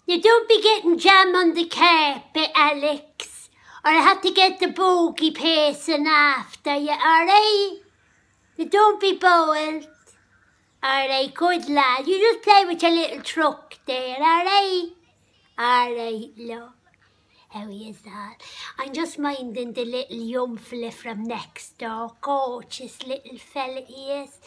You don't be getting jam on the carpet, Alex. Or I have to get the bogey person after you, alright? You don't be boiled. Alright, good lad. You just play with your little truck there, alright? Alright, love. How is that? I'm just minding the little young fella from next door. Gorgeous little fella he is.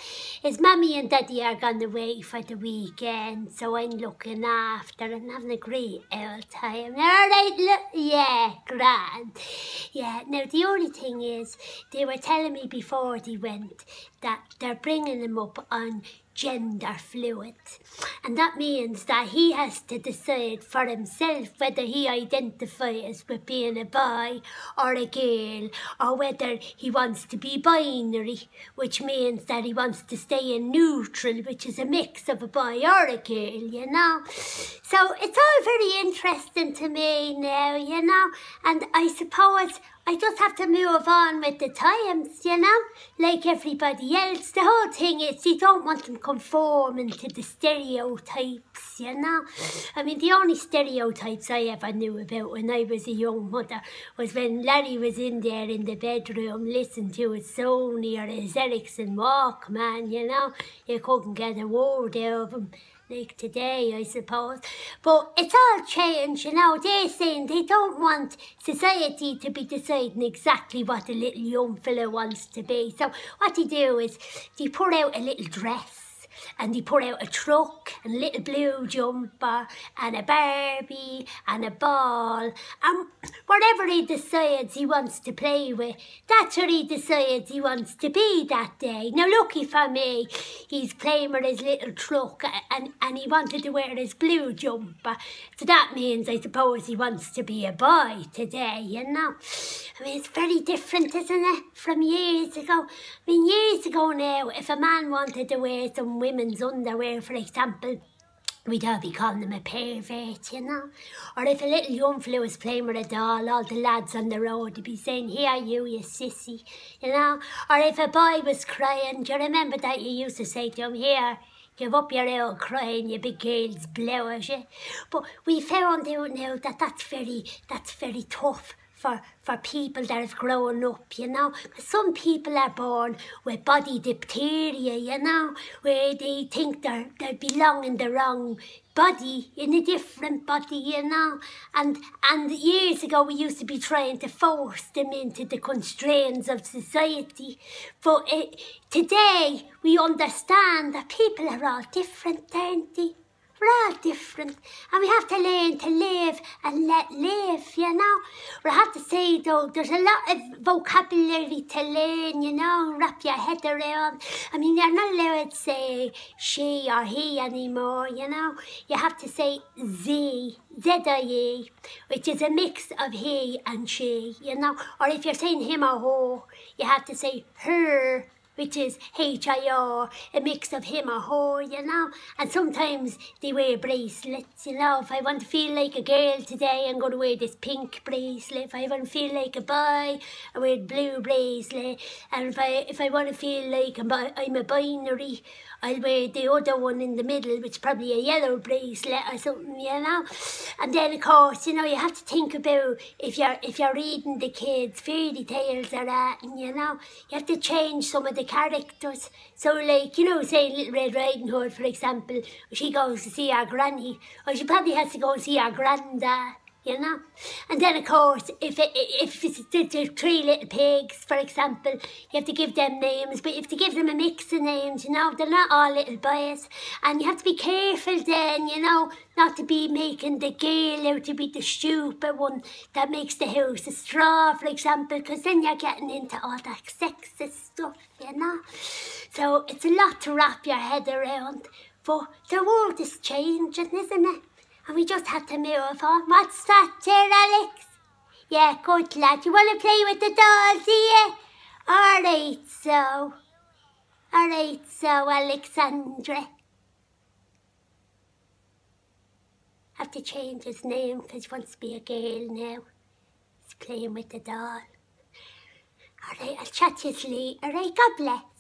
His mummy and daddy are gone away for the weekend, so I'm looking after and having a great old time. Alright, look, yeah, grand. Yeah, now the only thing is, they were telling me before they went that they're bringing him up on gender fluid, and that means that he has to decide for himself whether he identifies with being a boy or a girl, or whether he wants to be binary, which means that he wants to stay in neutral, which is a mix of a boy or a girl, you know. So it's all very interesting to me now, you know, and I suppose I just have to move on with the times, you know, like everybody else. The whole thing is you don't want them conforming to the stereotypes, you know. I mean, the only stereotypes I ever knew about when I was a young mother was when Larry was in there in the bedroom listening to his Sony or his Ericsson Walkman, you know. You couldn't get a word out of him. Like today, I suppose. But it's all changed, you know. They're saying they don't want society to be deciding exactly what the little young fella wants to be. So what they do is they put out a little dress, and they put out a truck and a little blue jumper and a Barbie and a ball, and whatever he decides he wants to play with, that's what he decides he wants to be that day. Now lucky for me, he's playing with his little truck and he wanted to wear his blue jumper, so that means I suppose he wants to be a boy today, you know. I mean, it's very different, isn't it, from years ago. I mean, years ago now, if a man wanted to wear some women's underwear, for example, we'd all be calling him a pervert, you know. Or if a little young fella was playing with a doll, all the lads on the road would be saying, "Here you sissy," you know. Or if a boy was crying, do you remember that you used to say to him, "Here, give up your old crying, you big girl's blowers," yeah? But we found out now that that's very tough for people that have grown up, you know. Some people are born with body diphtheria, you know, where they think they belong in the wrong body, in a different body, you know. And years ago we used to be trying to force them into the constraints of society. But today we understand that people are all different, aren't they? We're all different, and we have to learn to live and let live, you know. But I have to say though, there's a lot of vocabulary to learn, you know, wrap your head around. I mean, you're not allowed to say she or he anymore, you know. You have to say Z, Z-I-E, which is a mix of he and she, you know. Or if you're saying him or her, you have to say her, which is H-I-R, a mix of him or her, you know. And sometimes they wear bracelets, you know. If I want to feel like a girl today, I'm going to wear this pink bracelet. If I want to feel like a boy, I wear a blue bracelet. And if I want to feel like I'm a binary, I'll wear the other one in the middle, which is probably a yellow bracelet or something, you know. And then, of course, you know, you have to think about if you're reading the kids fairy tales or that, and, you know, you have to change some of the characters. So, like, you know, say Little Red Riding Hood, for example, she goes to see her granny, or she probably has to go and see her granddad, you know. And then, of course, if it's the three little pigs, for example, you have to give them names, but you have to give them a mix of names, you know. They're not all little boys. And you have to be careful then, you know, not to be making the girl out to be the stupid one that makes the house a straw, for example, because then you're getting into all that sexist stuff, you know. So it's a lot to wrap your head around. But the world is changing, isn't it? And we just have to move on. What's that there, Alex? Yeah, good lad. You want to play with the dolls, do you? Alright, so, Alexandra. Have to change his name because he wants to be a girl now. He's playing with the doll. Alright, I'll chat to you later. Alright, God bless.